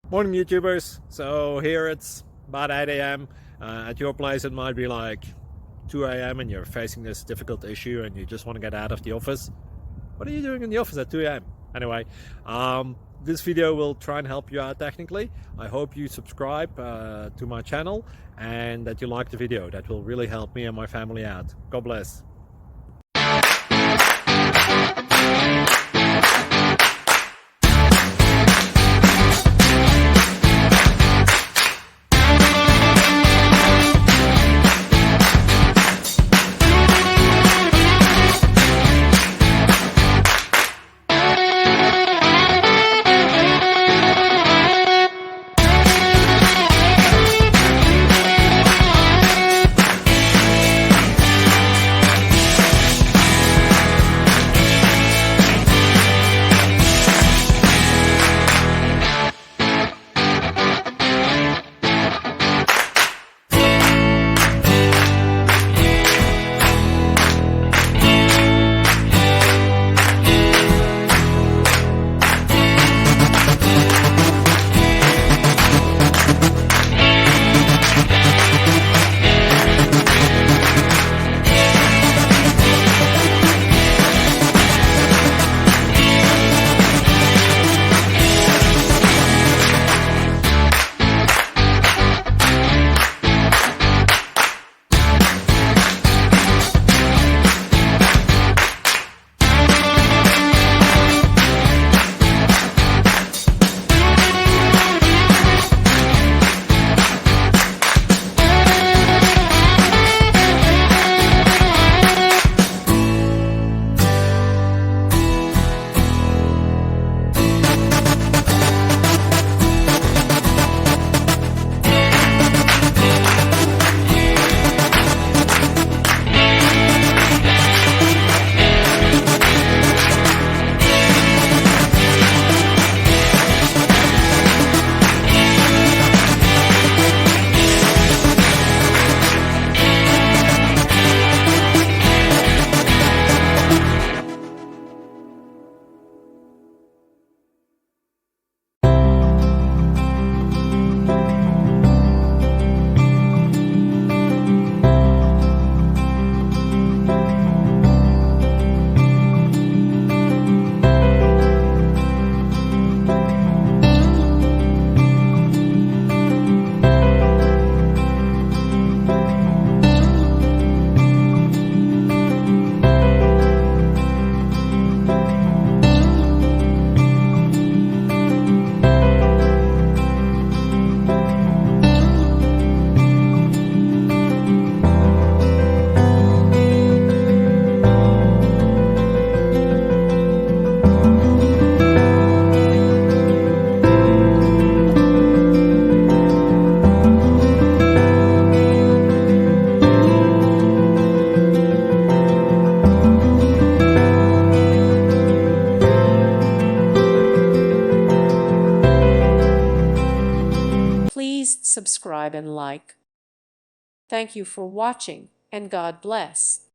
Morning YouTubers. So here it's about 8 a.m. At your place it might be like 2 a.m. and you're facing this difficult issue and you just want to get out of the office. What are you doing in the office at 2 a.m.? Anyway, this video will try and help you out technically. I hope you subscribe to my channel and that you like the video. That will really help me and my family out. God bless. Please subscribe and like. Thank you for watching, and God bless.